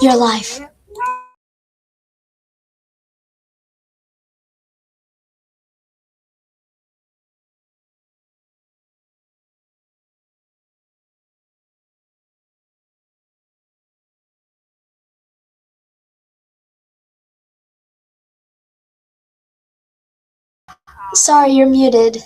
Your life. Sorry, you're muted.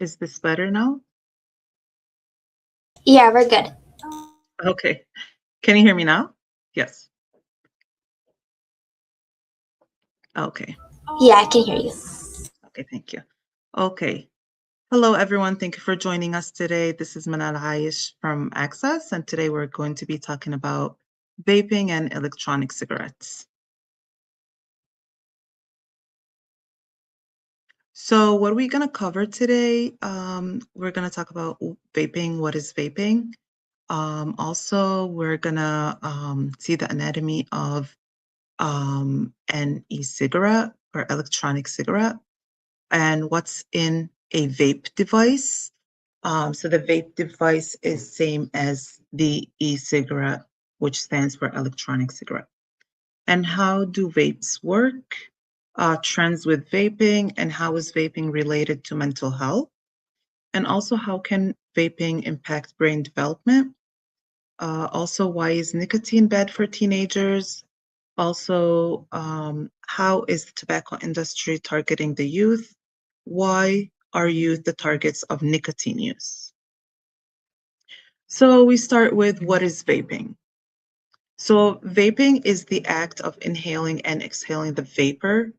Is this better now? Yeah, we're good. Okay. Can you hear me now? Yes. Okay. Yeah, I can hear you. Okay, thank you. Okay. Hello, everyone. Thank you for joining us today. This is Manal Haish from Access, and today we're going to be talking about vaping and electronic cigarettes. So what are we going to cover today? We're going to talk about vaping. What is vaping? Also, we're going to see the anatomy of an e-cigarette or electronic cigarette and what's in a vape device. So the vape device is same as the e-cigarette, which stands for electronic cigarette. And how do vapes work? Trends with vaping and how is vaping related to mental health? And also how can vaping impact brain development? Also, why is nicotine bad for teenagers? Also, how is the tobacco industry targeting the youth? Why are youth the targets of nicotine use? So we start with what is vaping? So vaping is the act of inhaling and exhaling the vapor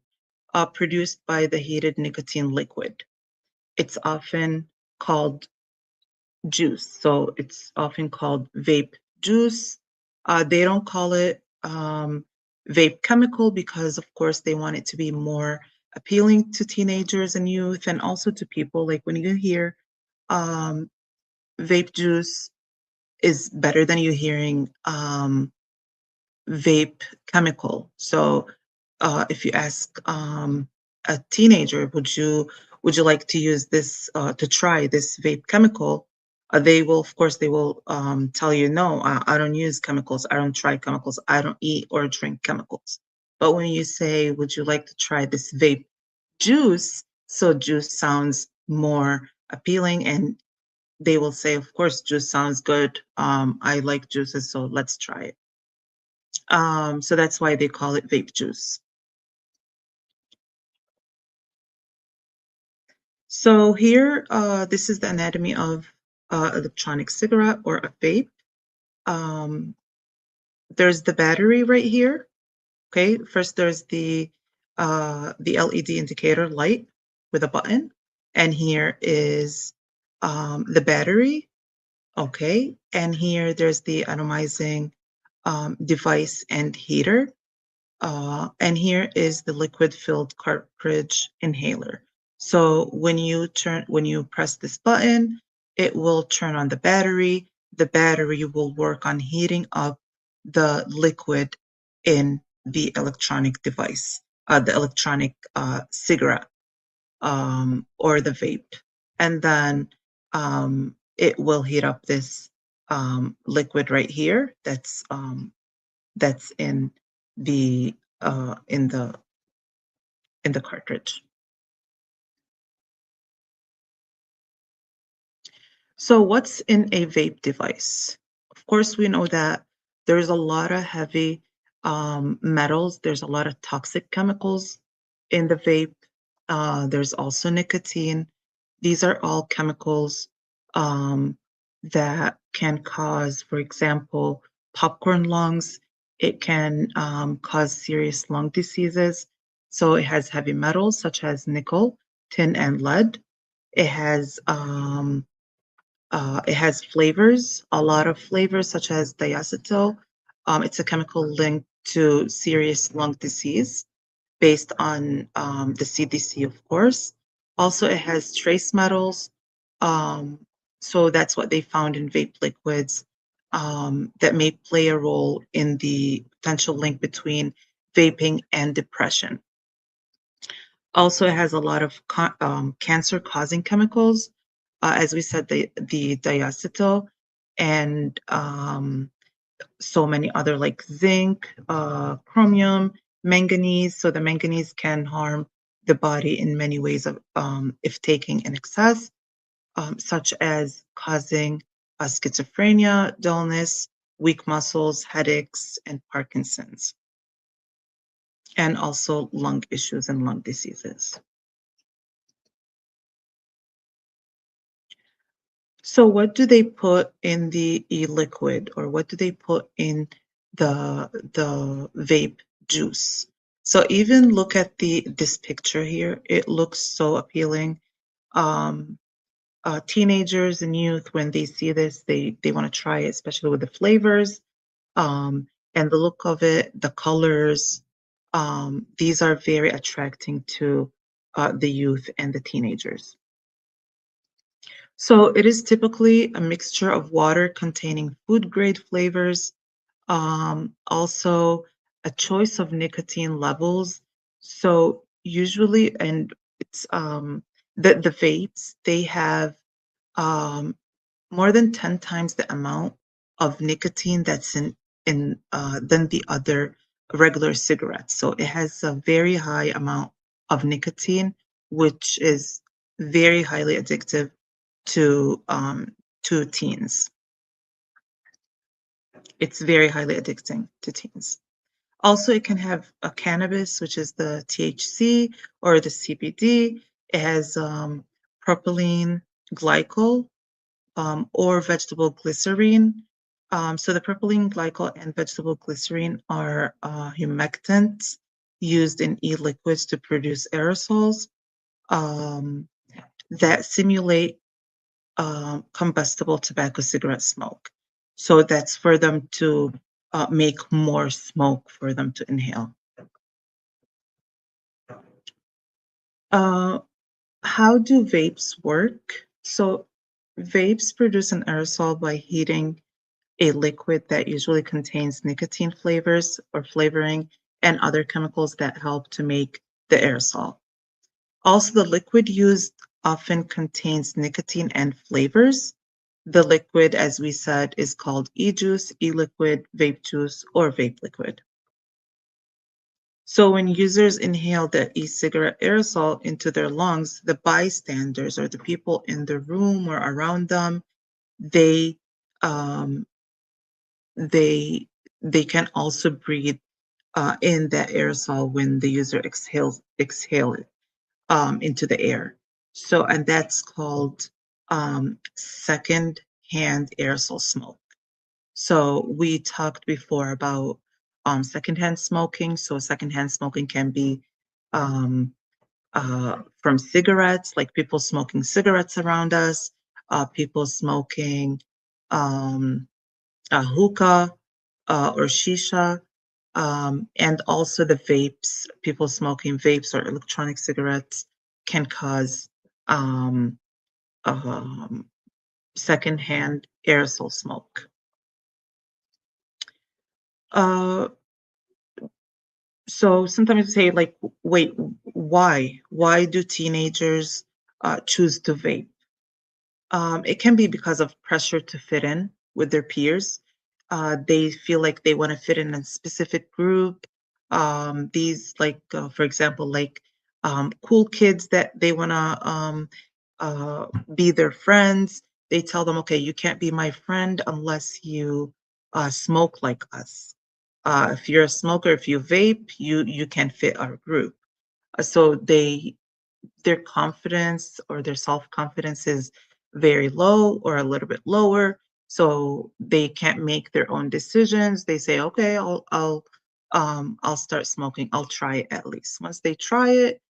produced by the heated nicotine liquid. It's often called juice. So it's often called vape juice. They don't call it vape chemical because, of course, they want it to be more appealing to teenagers and youth and also to people. Like when you hear vape juice is better than you hearing vape chemical. So if you ask a teenager, would you like to use this to try this vape chemical? They will, of course, they will tell you, no, I don't use chemicals. I don't try chemicals. I don't eat or drink chemicals. But when you say, would you like to try this vape juice? So juice sounds more appealing and they will say, of course, juice sounds good. I like juices, so let's try it. So that's why they call it vape juice. So here, this is the anatomy of electronic cigarette or a vape. There's the battery right here. Okay, first there's the LED indicator light with a button, and here is the battery. Okay, and here there's the atomizing device and heater. And here is the liquid-filled cartridge inhaler. So when you press this button, it will turn on the battery. The battery will work on heating up the liquid in the electronic device, the electronic cigarette or the vape. And then it will heat up this liquid right here that's in the uh, in the in the cartridge. So what's in a vape device? Of course, we know that there's a lot of heavy metals. There's a lot of toxic chemicals in the vape. There's also nicotine. These are all chemicals that can cause, for example, popcorn lungs. It can cause serious lung diseases. So it has heavy metals such as nickel, tin, and lead. It has flavors, a lot of flavors such as diacetyl. It's a chemical linked to serious lung disease based on the CDC, of course. Also, it has trace metals. Um, so that's what they found in vape liquids that may play a role in the potential link between vaping and depression. Also, it has a lot of cancer-causing chemicals, as we said, the diacetyl, and so many other like zinc, chromium, manganese. So the manganese can harm the body in many ways of if taken in excess, such as causing schizophrenia, dullness, weak muscles, headaches, and Parkinson's, and also lung issues and lung diseases. So what do they put in the e-liquid, or what do they put in the vape juice? So even look at this picture here. It looks so appealing. Um, Teenagers and youth, when they see this, they want to try it, especially with the flavors and the look of it, the colors. These are very attracting to the youth and the teenagers. So it is typically a mixture of water containing food grade flavors, also a choice of nicotine levels. So usually, and it's the vapes, they have um, more than 10 times the amount of nicotine that's in than the other regular cigarettes. So it has a very high amount of nicotine, which is very highly addictive to teens. It's very highly addicting to teens. Also, it can have a cannabis, which is the THC or the CBD. It has propylene glycol or vegetable glycerine. So the propylene glycol and vegetable glycerine are humectants used in e-liquids to produce aerosols um, that simulate combustible tobacco cigarette smoke. So that's for them to make more smoke for them to inhale. Uh, how do vapes work? So vapes produce an aerosol by heating a liquid that usually contains nicotine flavors or flavoring and other chemicals that help to make the aerosol. Also, the liquid used often contains nicotine and flavors. The liquid, as we said, is called e-juice, e-liquid, vape juice, or vape liquid. So when users inhale the e-cigarette aerosol into their lungs, the bystanders or the people in the room or around them, they um, they they can also breathe in that aerosol when the user exhale it into the air. So, and that's called second-hand aerosol smoke. So we talked before about secondhand smoking. So secondhand smoking can be um, from cigarettes, like people smoking cigarettes around us, people smoking a hookah or shisha, and also the vapes. People smoking vapes or electronic cigarettes can cause um, um, secondhand aerosol smoke. Uh, so sometimes we say, like, wait, why? Why do teenagers choose to vape? It can be because of pressure to fit in with their peers. They feel like they want to fit in a specific group. These, like, for example, like cool kids that they want to be their friends. They tell them, okay, you can't be my friend unless you smoke like us. If you're a smoker, if you vape, you can fit our group. So their confidence or their self-confidence is very low or a little bit lower, so they can't make their own decisions. They say, okay, I'll start smoking. I'll try it at least. Once they try it,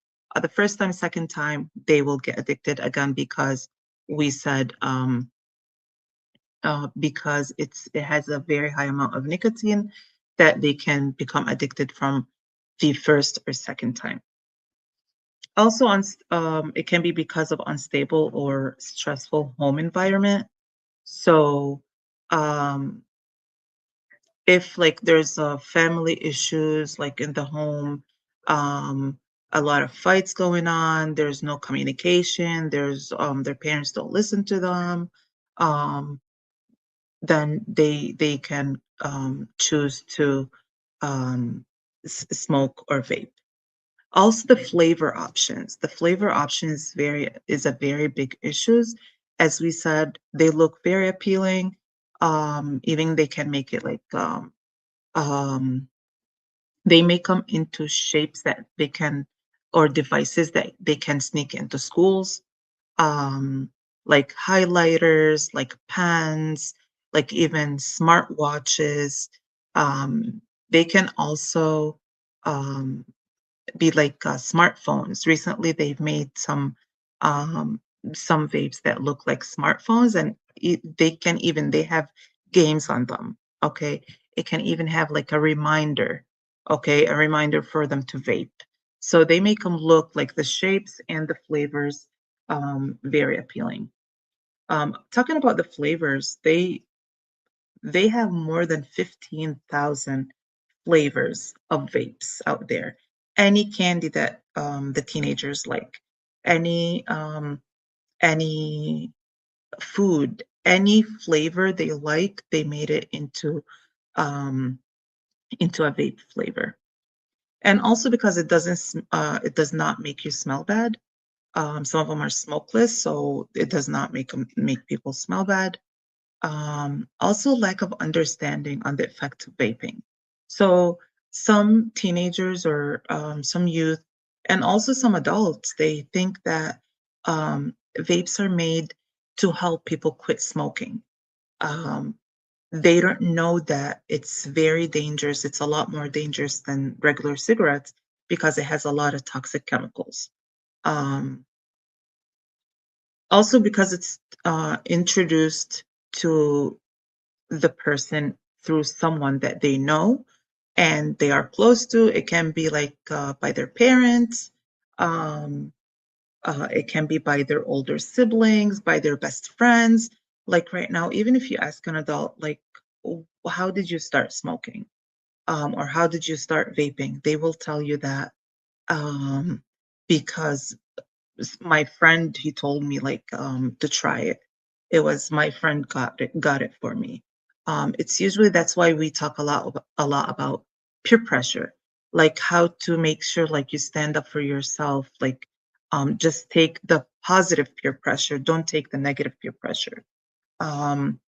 the first time, second time, they will get addicted again because we said because it has a very high amount of nicotine that they can become addicted from the first or second time. Also, it can be because of unstable or stressful home environment. So, um, if like there's family issues like in the home, um, a lot of fights going on, there's no communication, their parents don't listen to them, um, then they can choose to smoke or vape. Also, the flavor options. The flavor option is a very big issue. As we said, they look very appealing. Even they can make it like um, they may come into shapes that they can or devices that they can sneak into schools, um, like highlighters, like pens, like even smartwatches. Um, they can also um, be like smartphones. Recently, they've made um, some vapes that look like smartphones, and they have games on them. Okay, it can even have like a reminder. Okay, a reminder for them to vape. So they make them look like the shapes and the flavors very appealing. Talking about the flavors, they have more than 15,000 flavors of vapes out there. Any candy that the teenagers like, any any food, any flavor they like, they made it um, into a vape flavor. And also because it does not make you smell bad. Some of them are smokeless, so it does not make people smell bad. Also, lack of understanding on the effect of vaping. So, some teenagers or some youth, and also some adults, they think that vapes are made to help people quit smoking. Um, they don't know that it's very dangerous. It's a lot more dangerous than regular cigarettes because it has a lot of toxic chemicals. Um, Also, because it's introduced to the person through someone that they know and they are close to. It can be like by their parents. Um, it can be by their older siblings, by their best friends. Like right now, even if you ask an adult, like, how did you start smoking? Or how did you start vaping? They will tell you that because my friend he told me like to try it. It was my friend got it for me. It's usually that's why we talk a lot about peer pressure, like how to make sure like you stand up for yourself, like just take the positive peer pressure, don't take the negative peer pressure. um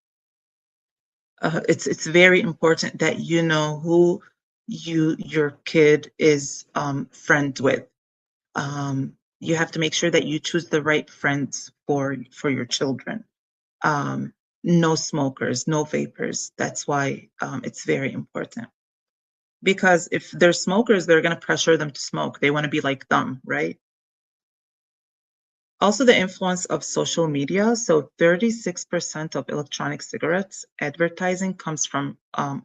it's very important that you know who your kid is friends with. You have to make sure that you choose the right friends for your children. Um, no smokers, no vapors. That's why it's very important. Because if they're smokers, they're going to pressure them to smoke. They want to be like them, right? Also, the influence of social media. So, 36% of electronic cigarettes advertising comes from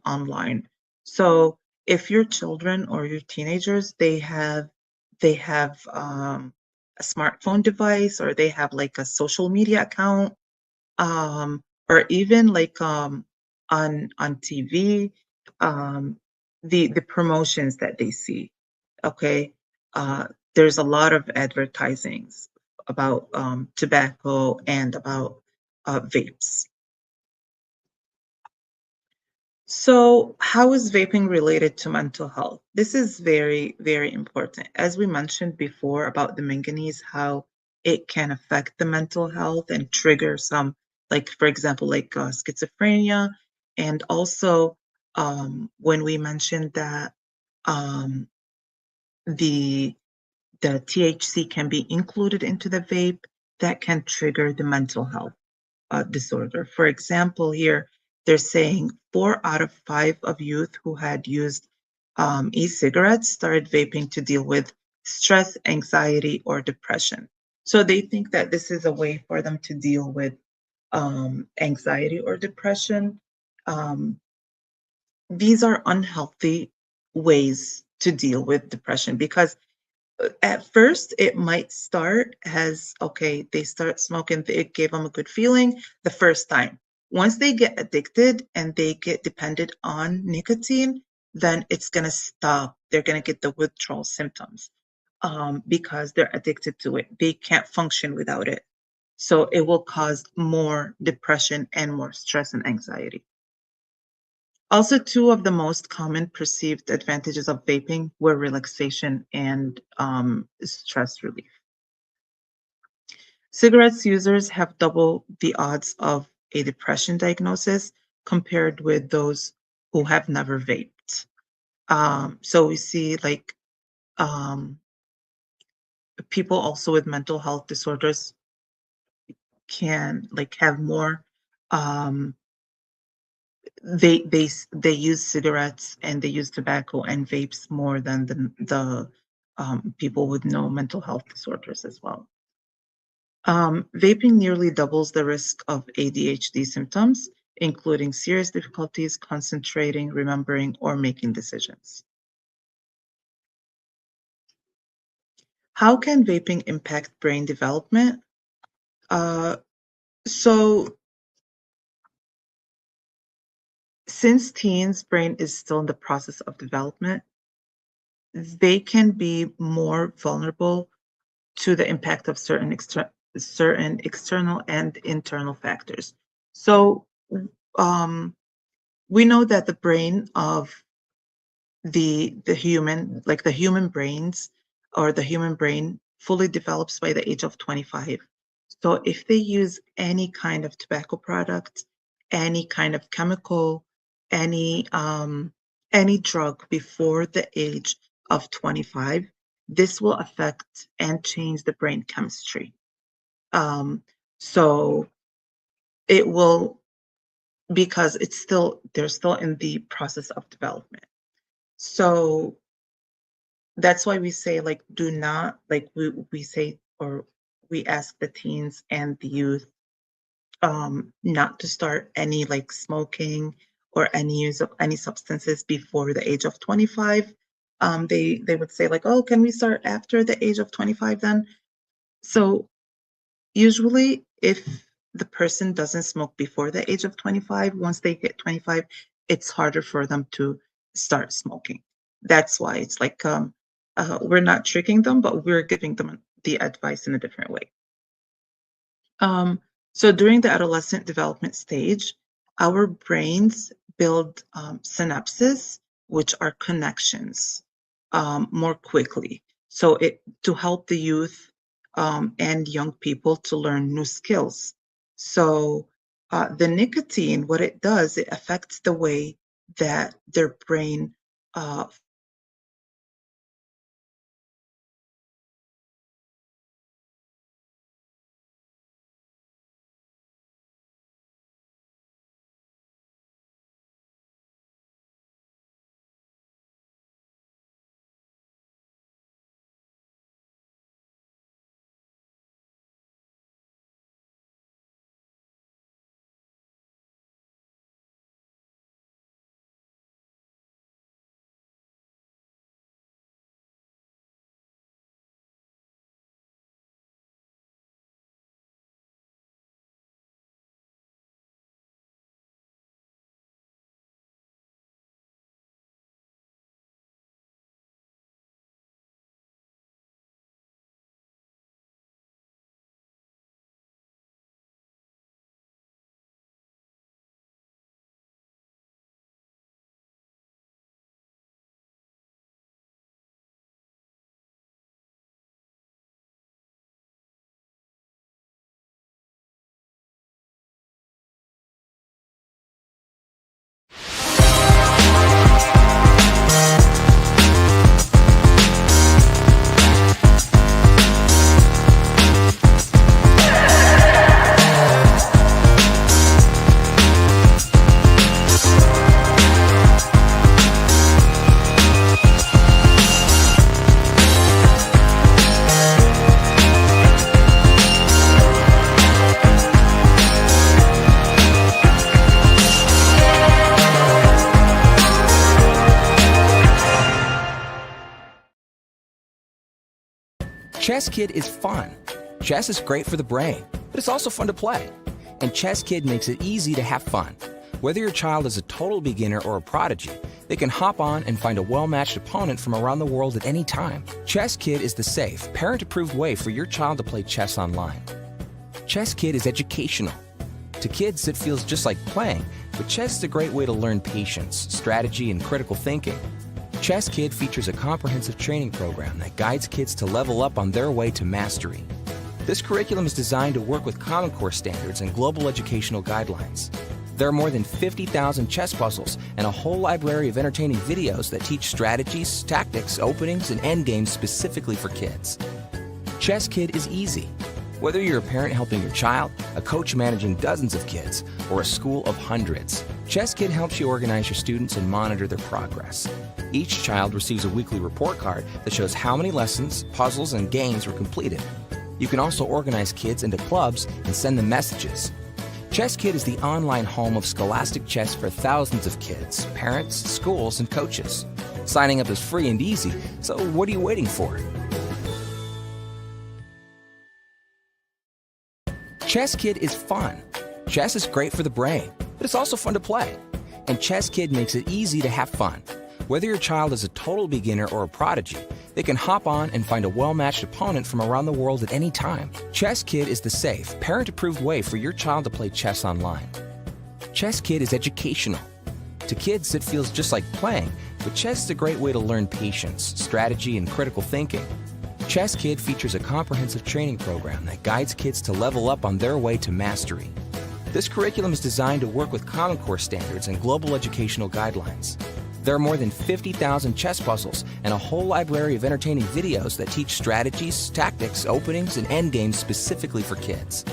online. So, if your children or your teenagers they have a smartphone device or they have like a social media account, or even like on TV, um, the promotions that they see. Okay, there's a lot of advertisings about tobacco and about vapes. So, how is vaping related to mental health? This is very, very important. As we mentioned before about the manganese, how it can affect the mental health and trigger some, like, for example, like schizophrenia. And also, when we mentioned that um, the the THC can be included into the vape, that can trigger the mental health disorder. For example, here they're saying 4 out of 5 of youth who had used e-cigarettes started vaping to deal with stress, anxiety, or depression. So they think that this is a way for them to deal with anxiety or depression. Um, these are unhealthy ways to deal with depression because At first, it might start as, okay, they start smoking, it gave them a good feeling the first time. Once they get addicted and they get dependent on nicotine, then it's going to stop. They're going to get the withdrawal symptoms because they're addicted to it. They can't function without it. So it will cause more depression and more stress and anxiety. Also, two of the most common perceived advantages of vaping were relaxation and stress relief. Cigarettes users have double the odds of a depression diagnosis compared with those who have never vaped. So we see like um, people also with mental health disorders can like have more um, they use cigarettes and they use tobacco and vapes more than the people with no mental health disorders as well. Vaping nearly doubles the risk of ADHD symptoms, including serious difficulties concentrating, remembering, or making decisions. How can vaping impact brain development? Uh, so since teens' brain is still in the process of development, they can be more vulnerable to the impact of certain external and internal factors. So um, we know that the brain of the human, like the human brains or the human brain, fully develops by the age of 25. So if they use any kind of tobacco product, any kind of chemical, any drug before the age of 25, this will affect and change the brain chemistry. Um, so it will, because they're still in the process of development. So that's why we say like do not like we say or we ask the teens and the youth not to start any like smoking or any use of any substances before the age of 25. They would say like, oh, can we start after the age of 25 then? So usually if the person doesn't smoke before the age of 25, once they hit 25, it's harder for them to start smoking. That's why it's like we're not tricking them, but we're giving them the advice in a different way. Um, so during the adolescent development stage, our brains build synapses, which are connections, more quickly. So it to help the youth and young people to learn new skills. So the nicotine, what it does, it affects the way that their brain uh, Chess Kid is fun. Chess is great for the brain, but it's also fun to play. And Chess Kid makes it easy to have fun. Whether your child is a total beginner or a prodigy, they can hop on and find a well-matched opponent from around the world at any time. Chess Kid is the safe, parent-approved way for your child to play chess online. Chess Kid is educational. To kids, it feels just like playing, but chess is a great way to learn patience, strategy, and critical thinking. Chess Kid features a comprehensive training program that guides kids to level up on their way to mastery. This curriculum is designed to work with Common Core standards and global educational guidelines. There are more than 50,000 chess puzzles and a whole library of entertaining videos that teach strategies, tactics, openings, and endgames specifically for kids. Chess Kid is easy. Whether you're a parent helping your child, a coach managing dozens of kids, or a school of hundreds, Chess Kid helps you organize your students and monitor their progress. Each child receives a weekly report card that shows how many lessons, puzzles, and games were completed. You can also organize kids into clubs and send them messages. Chess Kid is the online home of scholastic chess for thousands of kids, parents, schools, and coaches. Signing up is free and easy, so what are you waiting for? Chess Kid is fun. Chess is great for the brain, but it's also fun to play. And Chess Kid makes it easy to have fun. Whether your child is a total beginner or a prodigy, they can hop on and find a well-matched opponent from around the world at any time. Chess Kid is the safe, parent-approved way for your child to play chess online. Chess Kid is educational. To kids, it feels just like playing, but chess is a great way to learn patience, strategy, and critical thinking. Chess Kid features a comprehensive training program that guides kids to level up on their way to mastery. This curriculum is designed to work with Common Core standards and global educational guidelines. There are more than 50,000 chess puzzles and a whole library of entertaining videos that teach strategies, tactics, openings, and endgames specifically for kids.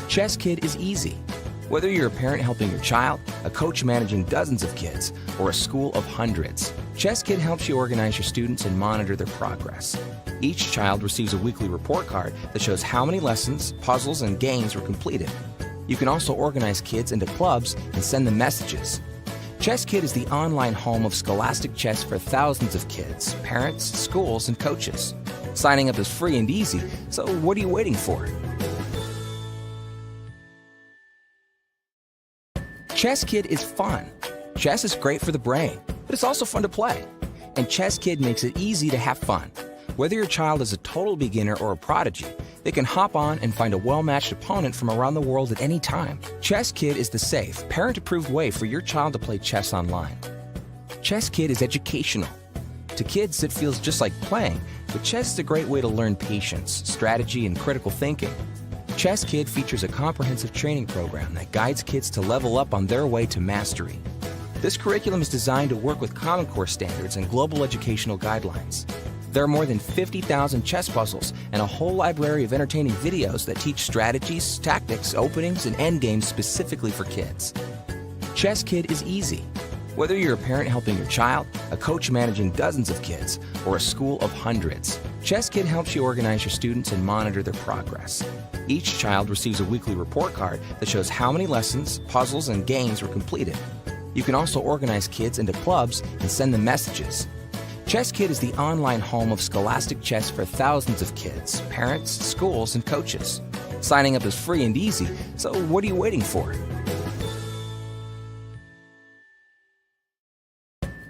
Chess Kid is easy. Whether you're a parent helping your child, a coach managing dozens of kids, or a school of hundreds, Chess Kid helps you organize your students and monitor their progress. Each child receives a weekly report card that shows how many lessons, puzzles, and games were completed. You can also organize kids into clubs and send them messages. Chess Kid is the online home of scholastic chess for thousands of kids, parents, schools, and coaches. Signing up is free and easy, so what are you waiting for? Chess Kid is fun. Chess is great for the brain, but it's also fun to play. And Chess Kid makes it easy to have fun. Whether your child is a total beginner or a prodigy, they can hop on and find a well-matched opponent from around the world at any time. Chess Kid is the safe, parent-approved way for your child to play chess online. Chess Kid is educational. To kids, it feels just like playing, but chess is a great way to learn patience, strategy, and critical thinking. Chess Kid features a comprehensive training program that guides kids to level up on their way to mastery. This curriculum is designed to work with Common Core standards and global educational guidelines. There are more than 50,000 chess puzzles and a whole library of entertaining videos that teach strategies, tactics, openings, and endgames specifically for kids. Chess Kid is easy. Whether you're a parent helping your child, a coach managing dozens of kids, or a school of hundreds, Chess Kid helps you organize your students and monitor their progress. Each child receives a weekly report card that shows how many lessons, puzzles, and games were completed. You can also organize kids into clubs and send them messages. Chess Kid is the online home of scholastic chess for thousands of kids, parents, schools, and coaches. Signing up is free and easy, so what are you waiting for?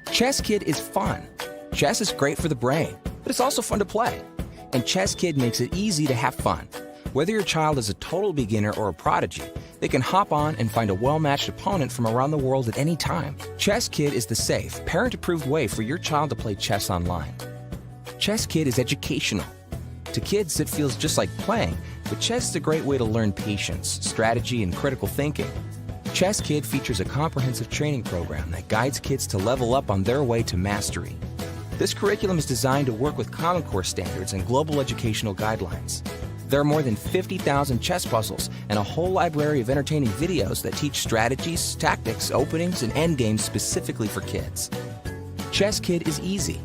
Chess Kid is fun. Chess is great for the brain, but it's also fun to play. And Chess Kid makes it easy to have fun. Whether your child is a total beginner or a prodigy, they can hop on and find a well-matched opponent from around the world at any time. Chess Kid is the safe, parent-approved way for your child to play chess online. Chess Kid is educational. To kids, it feels just like playing, but chess is a great way to learn patience, strategy, and critical thinking. Chess Kid features a comprehensive training program that guides kids to level up on their way to mastery. This curriculum is designed to work with Common Core standards and global educational guidelines. There are more than 50,000 chess puzzles and a whole library of entertaining videos that teach strategies, tactics, openings, and endgames specifically for kids. Chess Kid is easy.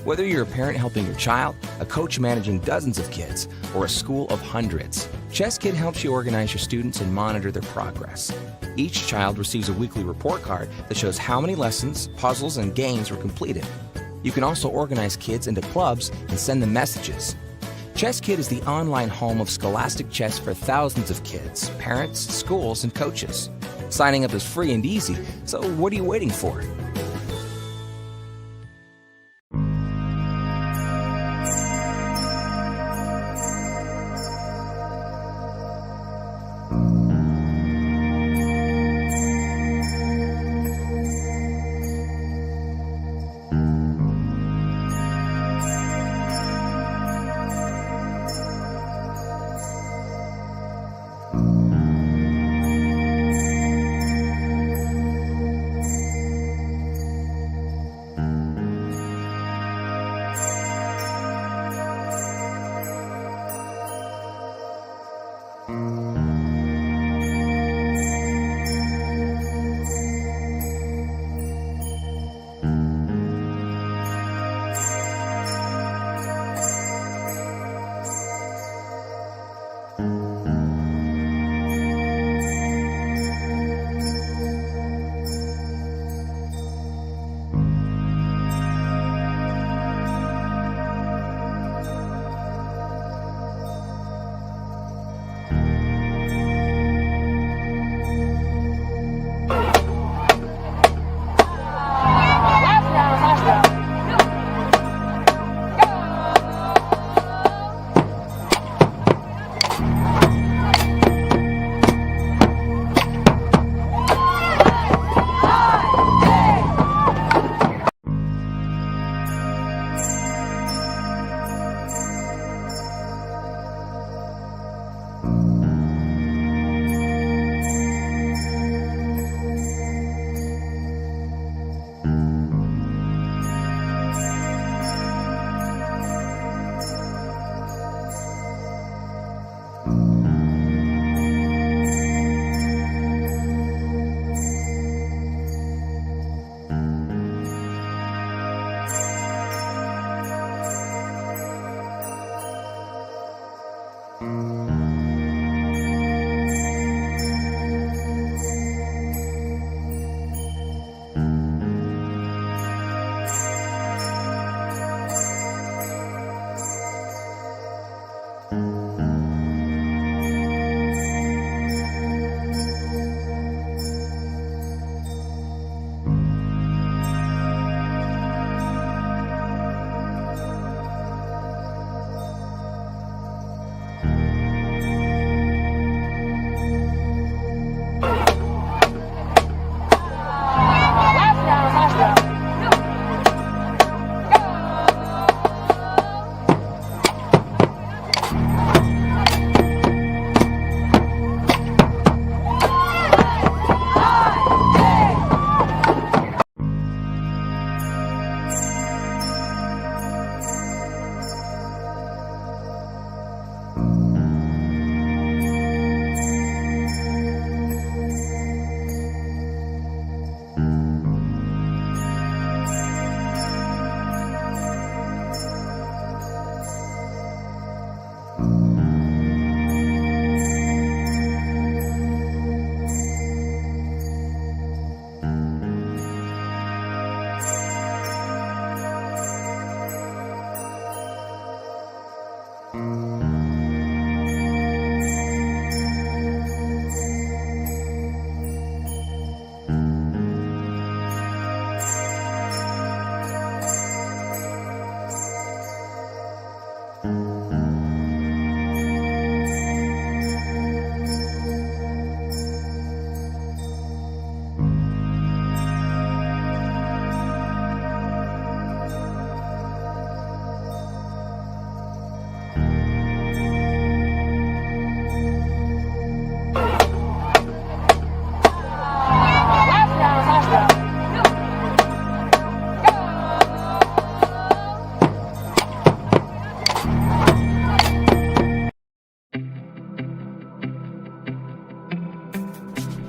Whether you're a parent helping your child, a coach managing dozens of kids, or a school of hundreds, Chess Kid helps you organize your students and monitor their progress. Each child receives a weekly report card that shows how many lessons, puzzles, and games were completed. You can also organize kids into clubs and send them messages. Chess Kid is the online home of scholastic chess for thousands of kids, parents, schools, and coaches. Signing up is free and easy, so what are you waiting for?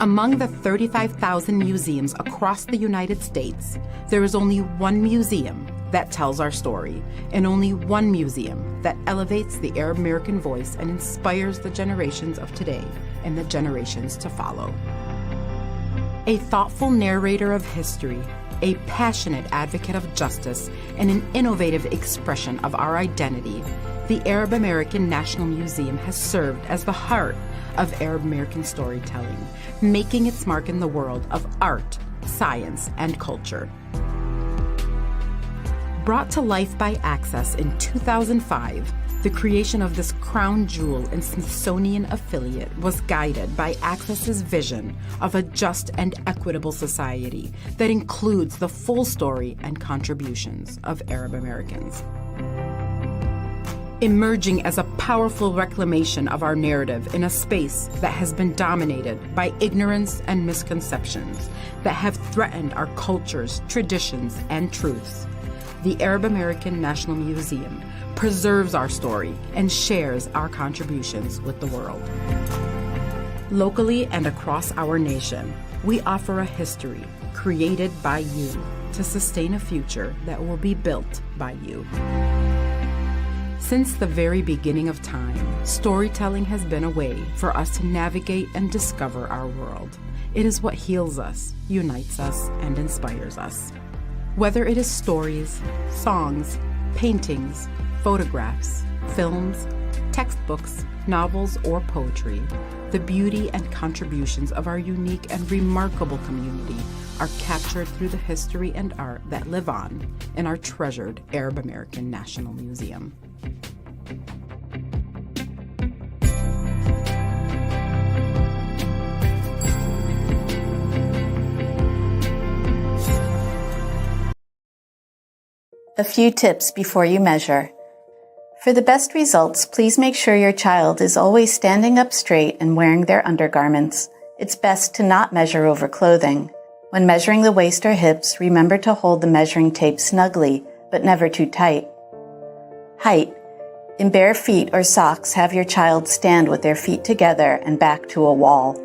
Among the 35,000 museums across the United States, there is only one museum that tells our story, and only one museum that elevates the Arab American voice and inspires the generations of today and the generations to follow. A thoughtful narrator of history, a passionate advocate of justice, and an innovative expression of our identity, the Arab American National Museum has served as the heart of Arab American storytelling, making its mark in the world of art, science, and culture. Brought to life by Access in 2005, the creation of this crown jewel and Smithsonian affiliate was guided by Access's vision of a just and equitable society that includes the full story and contributions of Arab Americans. Emerging as a powerful reclamation of our narrative in a space that has been dominated by ignorance and misconceptions that have threatened our cultures, traditions, and truths, the Arab American National Museum preserves our story and shares our contributions with the world. Locally and across our nation, we offer a history created by you to sustain a future that will be built by you. Since the very beginning of time, storytelling has been a way for us to navigate and discover our world. It is what heals us, unites us, and inspires us. Whether it is stories, songs, paintings, photographs, films, textbooks, novels, or poetry, the beauty and contributions of our unique and remarkable community are captured through the history and art that live on in our treasured Arab American National Museum. A few tips before you measure. For the best results, please make sure your child is always standing up straight and wearing their undergarments. It's best to not measure over clothing. When measuring the waist or hips, remember to hold the measuring tape snugly, but never too tight. Height. In bare feet or socks, have your child stand with their feet together and back to a wall.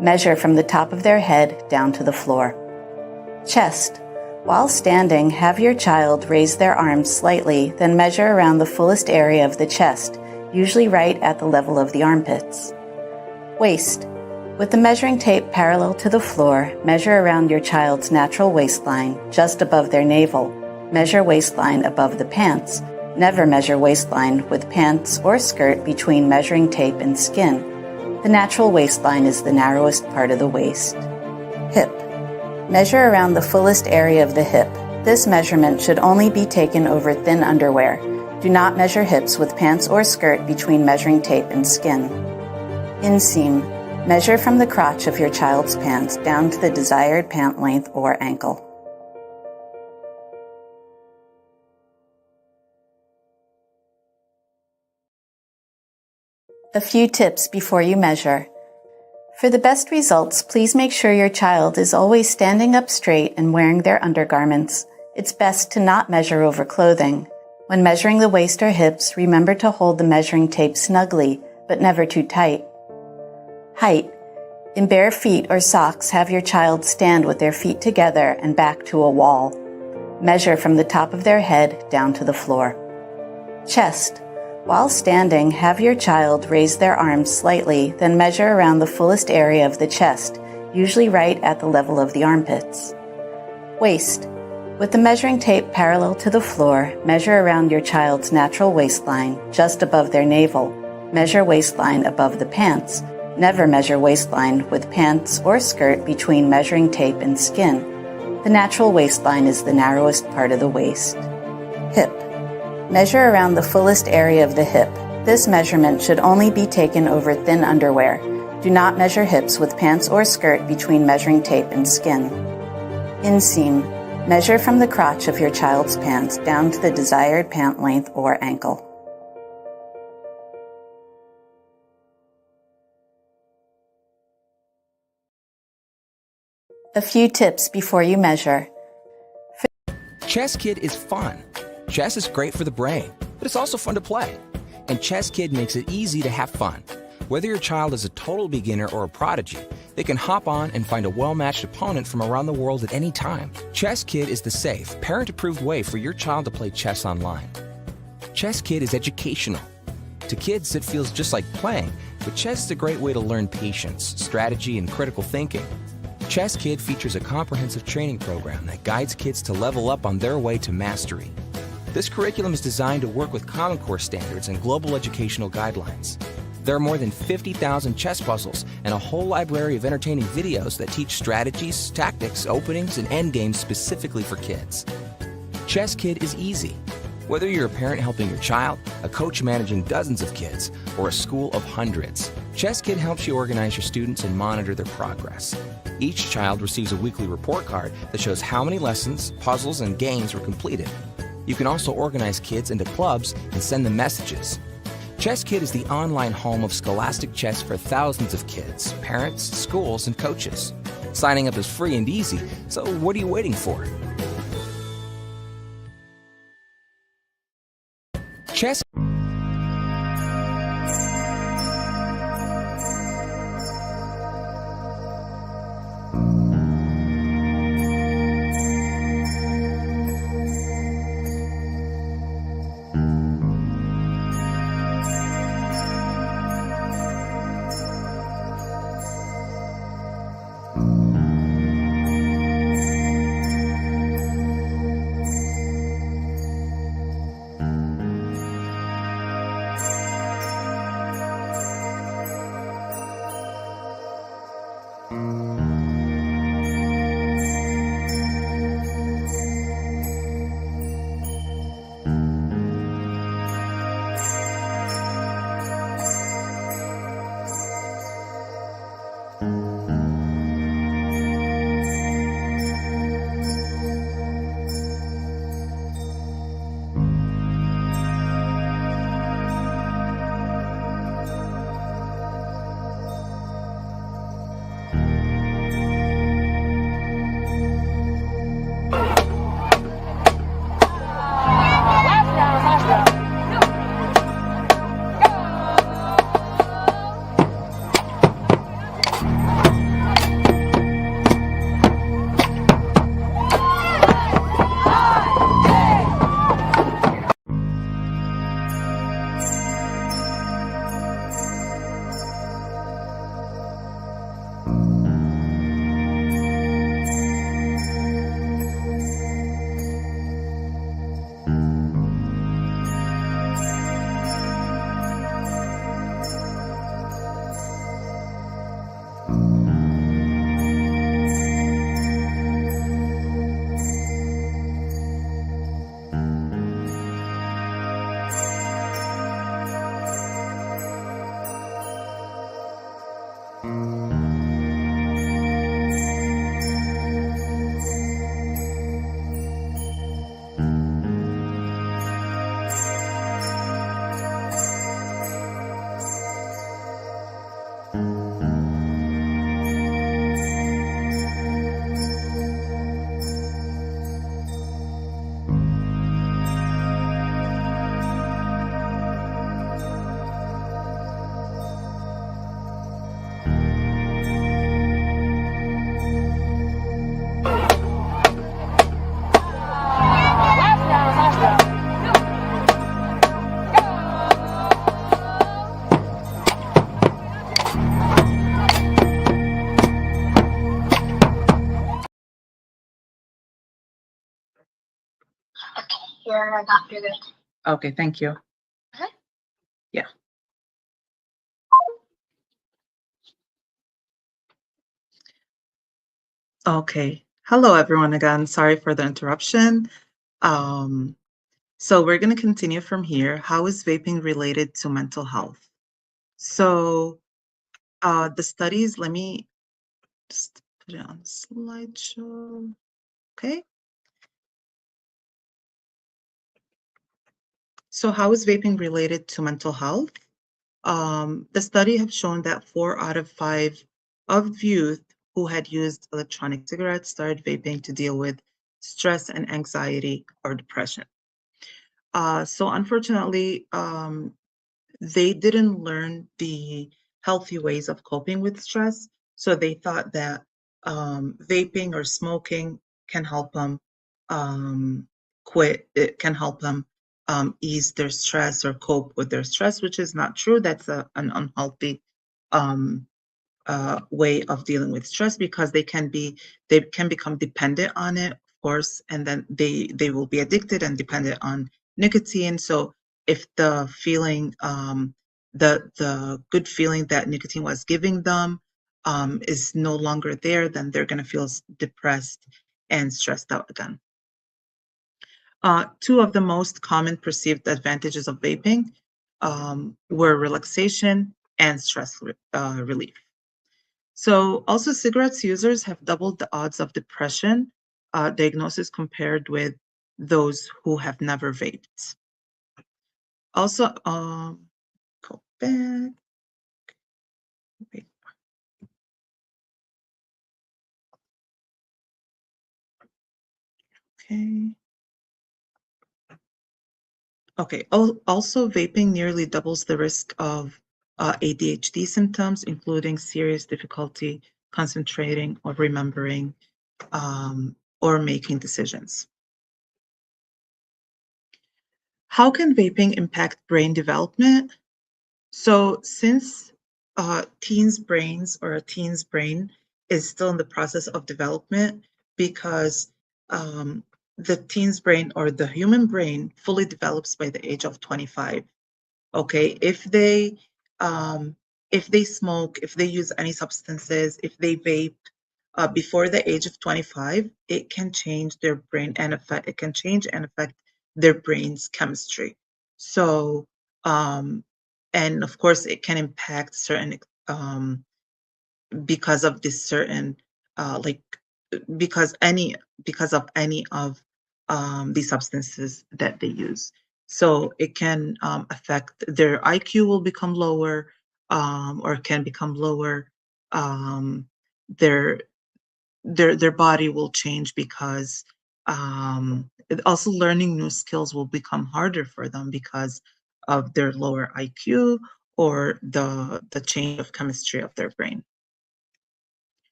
Measure from the top of their head down to the floor. Chest. While standing, have your child raise their arms slightly, then measure around the fullest area of the chest, usually right at the level of the armpits. Waist. With the measuring tape parallel to the floor, measure around your child's natural waistline, just above their navel. Measure waistline above the pants. Never measure waistline with pants or skirt between measuring tape and skin. The natural waistline is the narrowest part of the waist. Hip. Measure around the fullest area of the hip. This measurement should only be taken over thin underwear. Do not measure hips with pants or skirt between measuring tape and skin. Inseam. Measure from the crotch of your child's pants down to the desired pant length or ankle. A few tips before you measure. For the best results, please make sure your child is always standing up straight and wearing their undergarments. It's best to not measure over clothing. When measuring the waist or hips, remember to hold the measuring tape snugly, but never too tight. Height. In bare feet or socks, have your child stand with their feet together and back to a wall. Measure from the top of their head down to the floor. Chest. While standing, have your child raise their arms slightly, then measure around the fullest area of the chest, usually right at the level of the armpits. Waist. With the measuring tape parallel to the floor, measure around your child's natural waistline, just above their navel. Measure waistline above the pants. Never measure waistline with pants or skirt between measuring tape and skin. The natural waistline is the narrowest part of the waist. Hip. Measure around the fullest area of the hip. This measurement should only be taken over thin underwear. Do not measure hips with pants or skirt between measuring tape and skin. Inseam. Measure from the crotch of your child's pants down to the desired pant length or ankle. A few tips before you measure. Chess Kid is fun. Chess is great for the brain, but it's also fun to play. And Chess Kid makes it easy to have fun. Whether your child is a total beginner or a prodigy, they can hop on and find a well-matched opponent from around the world at any time. Chess Kid is the safe, parent-approved way for your child to play chess online. Chess Kid is educational. To kids, it feels just like playing, but chess is a great way to learn patience, strategy, and critical thinking. Chess Kid features a comprehensive training program that guides kids to level up on their way to mastery. This curriculum is designed to work with Common Core standards and global educational guidelines. There are more than 50,000 chess puzzles and a whole library of entertaining videos that teach strategies, tactics, openings, and endgames specifically for kids. Chess Kid is easy. Whether you're a parent helping your child, a coach managing dozens of kids, or a school of hundreds, Chess Kid helps you organize your students and monitor their progress. Each child receives a weekly report card that shows how many lessons, puzzles, and games were completed. You can also organize kids into clubs and send them messages. Chess Kid is the online home of scholastic chess for thousands of kids, parents, schools, and coaches. Signing up is free and easy, so what are you waiting for? Chess Here, I got you good. Okay, thank you. Uh-huh. Yeah. Okay. Hello, everyone again. Sorry for the interruption. So we're going to continue from here. How is vaping related to mental health? So the studies, let me just put it on slideshow. Okay. So how is vaping related to mental health? The study have shown that 4 out of 5 of youth who had used electronic cigarettes started vaping to deal with stress and anxiety or depression. So unfortunately, they didn't learn the healthy ways of coping with stress. So they thought that vaping or smoking can help them quit. It can help them ease their stress or cope with their stress, which is not true. That's an unhealthy um, way of dealing with stress because they can become dependent on it, of course, and then they will be addicted and dependent on nicotine. So if the feeling, the good feeling that nicotine was giving them is no longer there, then they're going to feel depressed and stressed out again. Two of the most common perceived advantages of vaping were relaxation and stress relief. So also cigarettes users have doubled the odds of depression diagnosis compared with those who have never vaped. Also, go back. Wait. Okay. Okay. Also, vaping nearly doubles the risk of ADHD symptoms, including serious difficulty concentrating or remembering or making decisions. How can vaping impact brain development? So since teens' brains or a teen's brain is still in the process of development, because the teen's brain or the human brain fully develops by the age of 25. Okay, if they smoke, if they use any substances, if they vape before the age of 25, it can change their brain and affect, it can change and affect their brain's chemistry. So, and of course, it can impact certain, because of this certain, like, because of any of these substances that they use. So it can affect their IQ will become lower, or can become lower. Their their body will change because also learning new skills will become harder for them because of their lower IQ or the change of chemistry of their brain.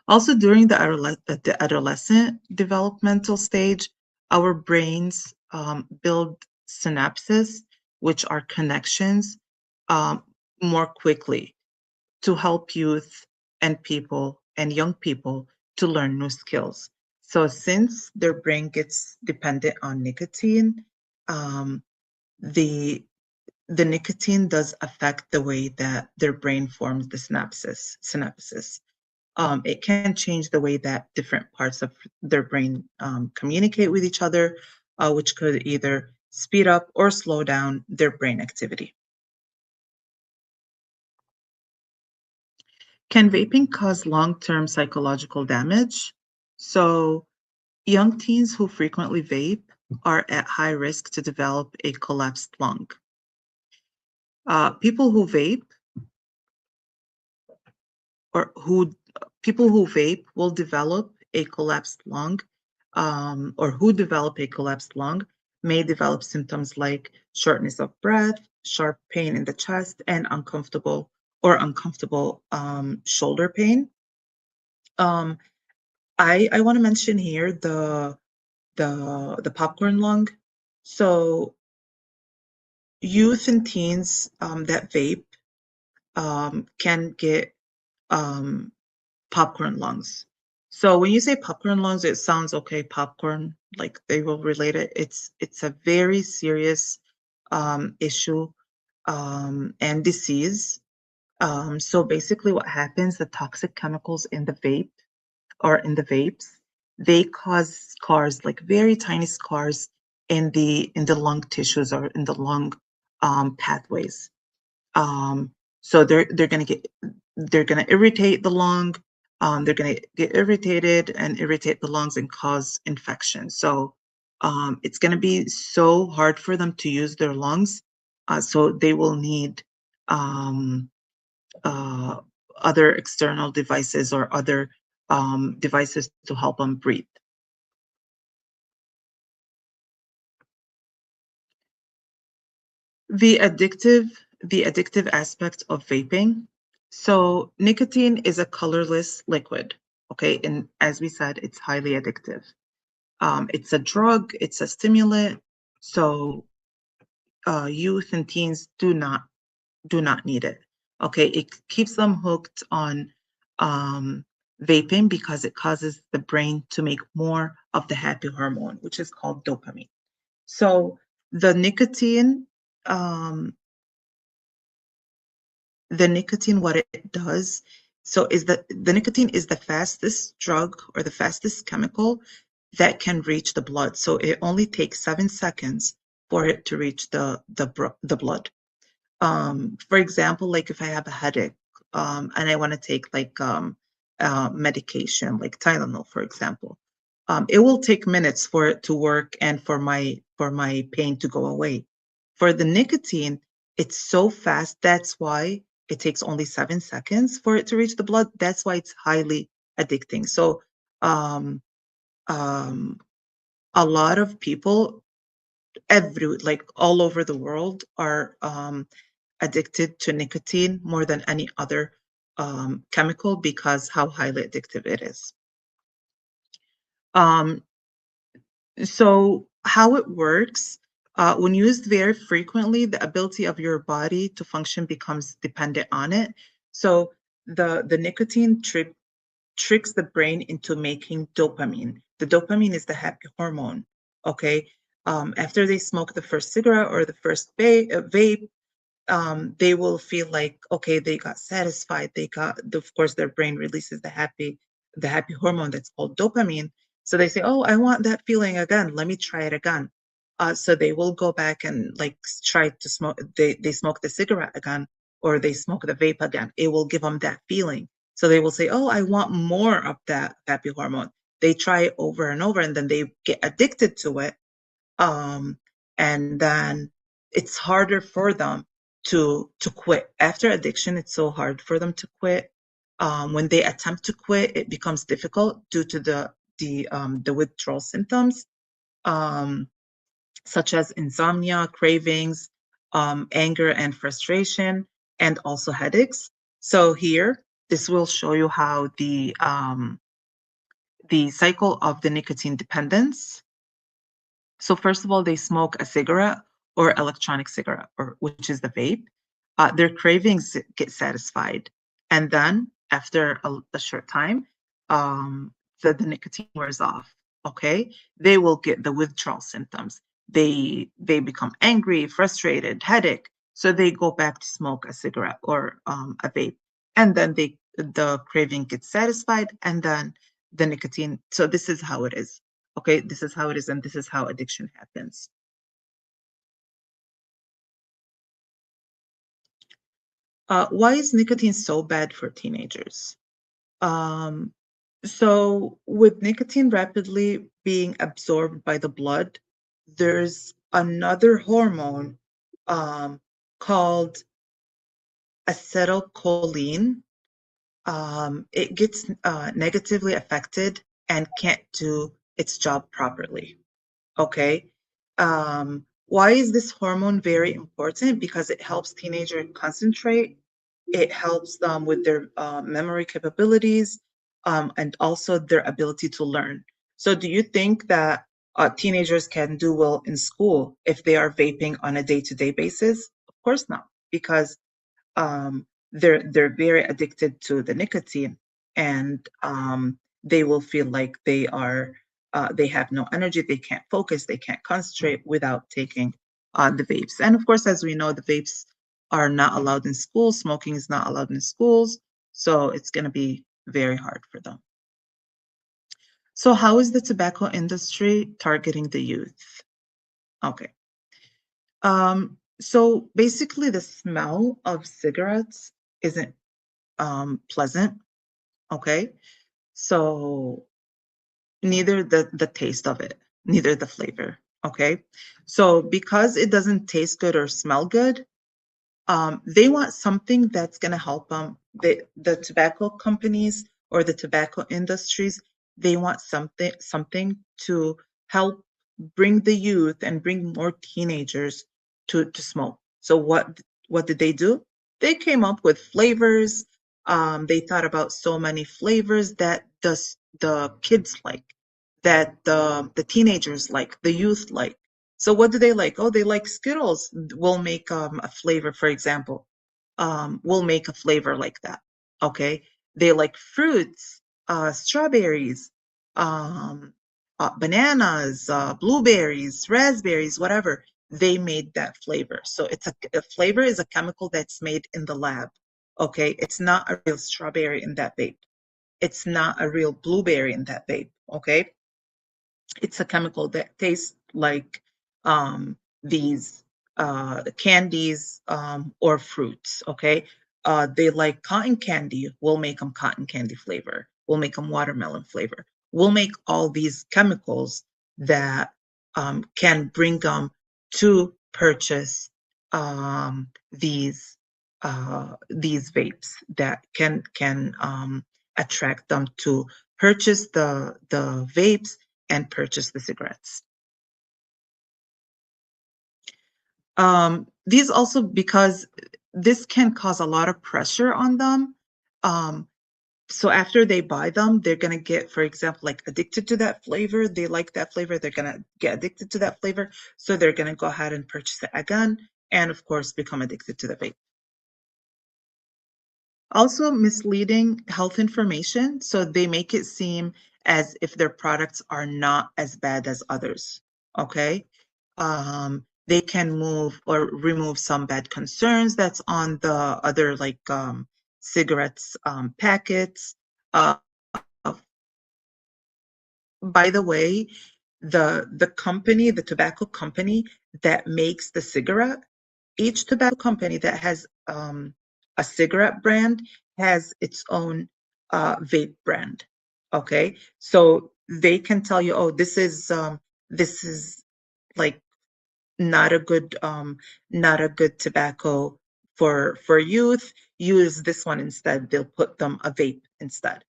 Also, during the adolescent developmental stage, our brains build synapses, which are connections, um, more quickly to help youth and people and young people to learn new skills. So since their brain gets dependent on nicotine, um, the the nicotine does affect the way that their brain forms the synapses. It can change the way that different parts of their brain communicate with each other, which could either speed up or slow down their brain activity. Can vaping cause long-term psychological damage? So, young teens who frequently vape are at high risk to develop a collapsed lung. People who vape or who people who vape will develop a collapsed lung, or who develop a collapsed lung may develop symptoms like shortness of breath, sharp pain in the chest, and uncomfortable shoulder pain. Um, I want to mention here the popcorn lung. So youth and teens that vape can get um, popcorn lungs. So when you say popcorn lungs, it sounds okay, popcorn, like they will relate it. It's a very serious issue and disease. So basically what happens, the toxic chemicals in the vape or in the vapes, they cause scars, like very tiny scars in the lung tissues or in the lung pathways. So they're gonna irritate the lung. They're gonna get irritated and irritate the lungs and cause infection. So it's gonna be so hard for them to use their lungs. So they will need um, uh, other external devices or other devices to help them breathe. The addictive aspect of vaping. So nicotine is a colorless liquid, okay? And as we said, it's highly addictive. It's a drug, it's a stimulant. So youth and teens do not need it. Okay, it keeps them hooked on vaping because it causes the brain to make more of the happy hormone, which is called dopamine. So the nicotine, um, what it does, so is that the nicotine is the fastest drug or the fastest chemical that can reach the blood. So it only takes 7 seconds for it to reach the blood. For example, like if I have a headache, and I want to take like medication, like Tylenol, for example, it will take minutes for it to work and for my pain to go away. For the nicotine, it's so fast. That's why it takes only 7 seconds for it to reach the blood. That's why it's highly addicting. So, um, um, a lot of people, like all over the world, are addicted to nicotine more than any other chemical because how highly addictive it is. Um, so how it works, when used very frequently, the ability of your body to function becomes dependent on it. So the nicotine tricks the brain into making dopamine. The dopamine is the happy hormone. Okay. After they smoke the first cigarette or the first vape, they will feel like, okay, they got satisfied. Of course, their brain releases the happy hormone that's called dopamine. So they say, oh, I want that feeling again. Let me try it again. So they will go back and like try to smoke. They smoke the cigarette again, or they smoke the vape again. It will give them that feeling. So they will say, oh, I want more of that happy hormone. They try it over and over, and then they get addicted to it. Um, and then it's harder for them to quit. After addiction, it's so hard for them to quit. When they attempt to quit, it becomes difficult due to the withdrawal symptoms, um, such as insomnia, cravings, anger and frustration, and also headaches. So here, this will show you how the cycle of the nicotine dependence. So first of all, they smoke a cigarette or electronic cigarette, or which is the vape. Their cravings get satisfied, and then after a short time, the nicotine wears off. Okay, they will get the withdrawal symptoms. They become angry, frustrated, headache. So they go back to smoke a cigarette or a vape, and then the craving gets satisfied, and then the nicotine. So this is how it is. Okay, this is how it is, and this is how addiction happens. Why is nicotine so bad for teenagers? Um, so, with nicotine rapidly being absorbed by the blood, there's another hormone um, called acetylcholine. It gets negatively affected and can't do its job properly. Okay. Why is this hormone very important? Because it helps teenagers concentrate. It helps them with their memory capabilities, and also their ability to learn. So, do you think that teenagers can do well in school if they are vaping on a day-to-day basis? Of course not, because they're very addicted to the nicotine, and they will feel like they have no energy, they can't focus, they can't concentrate without taking the vapes. And of course, as we know, the vapes are not allowed in schools. Smoking is not allowed in schools, so it's going to be very hard for them. So, how is the tobacco industry targeting the youth? Okay. So basically, the smell of cigarettes isn't pleasant. Okay. So neither the taste of it, neither the flavor. Okay. So because it doesn't taste good or smell good, they want something that's going to help them. The tobacco companies or the tobacco industries, they want something to help bring the youth and bring more teenagers to smoke. So what did they do? They came up with flavors. They thought about so many flavors that the kids like, that the teenagers like, the youth like. So what do they like? Oh, they like Skittles. We'll make a flavor, for example. We'll make a flavor like that. Okay. They like fruits, strawberries, um, bananas, blueberries, raspberries, whatever. they made that flavor. So it's a flavor is a chemical that's made in the lab. Okay, it's not a real strawberry in that vape. It's not a real blueberry in that vape. Okay, it's a chemical that tastes like these candies or fruits. Okay, they like cotton candy. We'll make them cotton candy flavor. We'll make them watermelon flavor. We'll make all these chemicals that can bring them to purchase these vapes that can attract them to purchase the vapes and purchase the cigarettes. These also, because this can cause a lot of pressure on them. So after they buy them, they're gonna get, for example, like addicted to that flavor. They like that flavor. They're gonna get addicted to that flavor. So they're gonna go ahead and purchase it again, and of course, become addicted to the vape. Also, misleading health information. So they make it seem as if their products are not as bad as others. Okay. They can move or remove some bad concerns that's on the other, like cigarettes packets. Uh, by the way, the company, the tobacco company that makes the cigarette, each tobacco company that has a cigarette brand has its own vape brand. Okay, so they can tell you, oh, this is like not a good tobacco for youth. Use this one instead. They'll put them a vape instead.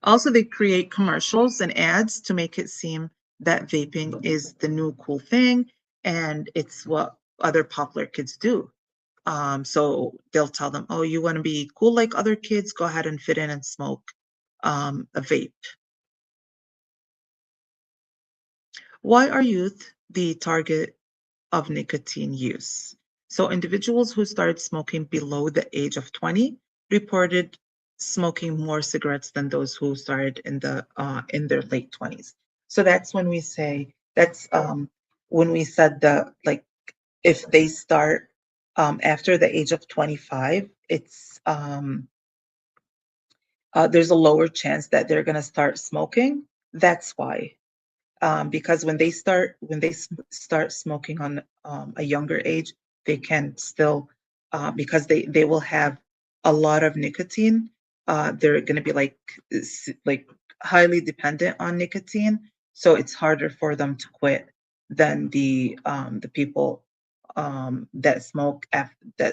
Also, they create commercials and ads to make it seem that vaping is the new cool thing and it's what other popular kids do. So they'll tell them, oh, you want to be cool like other kids? Go ahead and fit in and smoke a vape. Why are youth the target of nicotine use? So individuals who started smoking below the age of 20 reported smoking more cigarettes than those who started in their late 20s. So that's when we say when we said like if they start after the age of 25, it's there's a lower chance that they're going to start smoking. That's why. Because when they start smoking on a younger age, they can still because they will have a lot of nicotine. They're going to be like highly dependent on nicotine, so it's harder for them to quit than the people that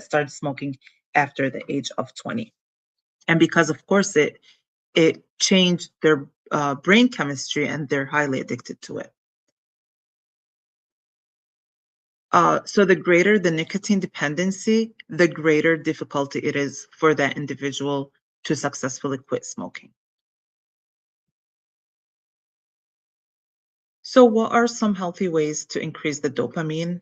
started smoking after the age of 20. And because of course it changed their brain chemistry and they're highly addicted to it. So the greater the nicotine dependency, the greater difficulty it is for that individual to successfully quit smoking. So what are some healthy ways to increase the dopamine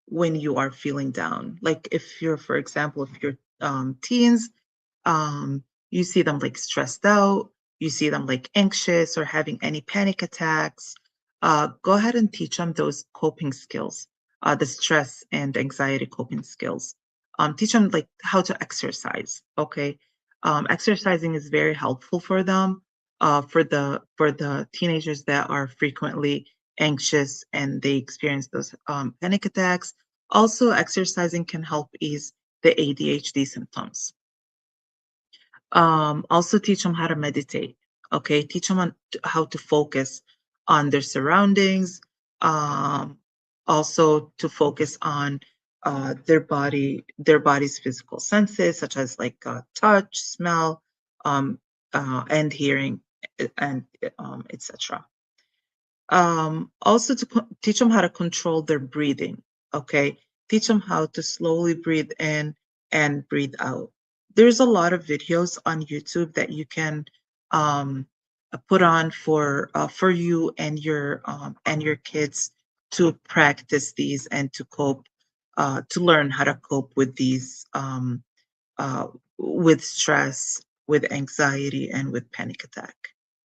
when you are feeling down? Like if you're, for example, if you're teens, you see them like stressed out, you see them like anxious or having any panic attacks, go ahead and teach them those coping skills, the stress and anxiety coping skills. Teach them like how to exercise. Okay, exercising is very helpful for them. For the teenagers that are frequently anxious and they experience those panic attacks. Also, exercising can help ease the ADHD symptoms. Also teach them how to meditate. Okay, teach them how to focus on their surroundings. Also to focus on their body's physical senses, such as like touch, smell, and hearing, and etc. Also to teach them how to control their breathing. Okay, teach them how to slowly breathe in and breathe out. There's a lot of videos on YouTube that you can put on for you and your kids to practice these and to cope, to learn how to cope with these, uh, with stress, with anxiety, and with panic attack.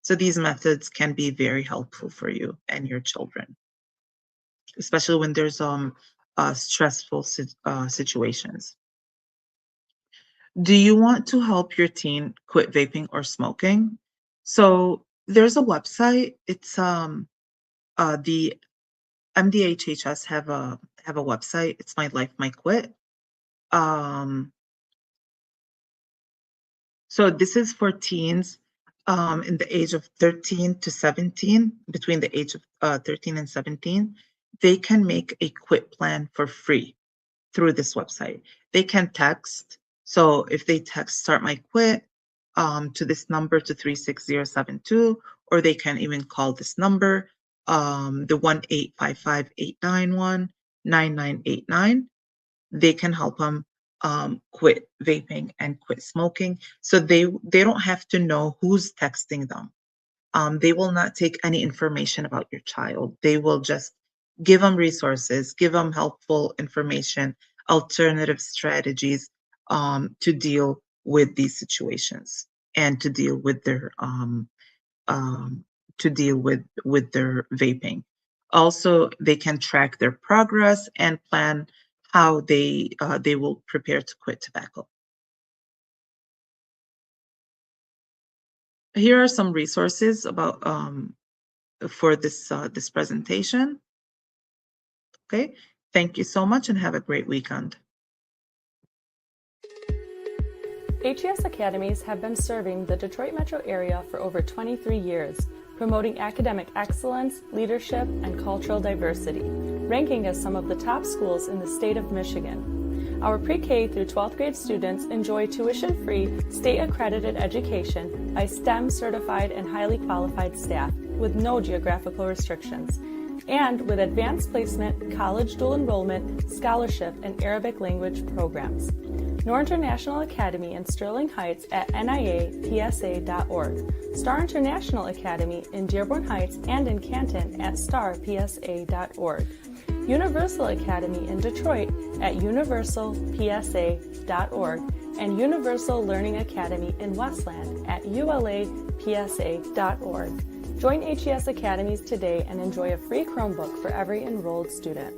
So these methods can be very helpful for you and your children, especially when there's stressful situations. Do you want to help your teen quit vaping or smoking? So there's a website. It's the MDHHS have a website. It's My Life, My Quit. So this is for teens in the age of 13 to 17, between the age of 13 and 17. They can make a quit plan for free through this website. They can text. So if they text Start My Quit to this number, to 36072, or they can even call this number, the 1-855-891-9989. They can help them quit vaping and quit smoking. So they don't have to know who's texting them. They will not take any information about your child. They will just give them resources, give them helpful information, alternative strategies to deal with these situations and to deal with their vaping. Also, they can track their progress and plan how they will prepare to quit tobacco. Here are some resources about for this presentation. Okay, thank you so much and have a great weekend. HES Academies have been serving the Detroit metro area for over 23 years, promoting academic excellence, leadership, and cultural diversity, ranking as some of the top schools in the state of Michigan. Our pre-K through 12th grade students enjoy tuition-free, state-accredited education by STEM-certified and highly qualified staff with no geographical restrictions, and with advanced placement, college dual enrollment, scholarship, and Arabic language programs. Nor International Academy in Sterling Heights at niapsa.org, Star International Academy in Dearborn Heights and in Canton at starpsa.org, Universal Academy in Detroit at universalpsa.org, and Universal Learning Academy in Westland at ulapsa.org. Join HES Academies today and enjoy a free Chromebook for every enrolled student.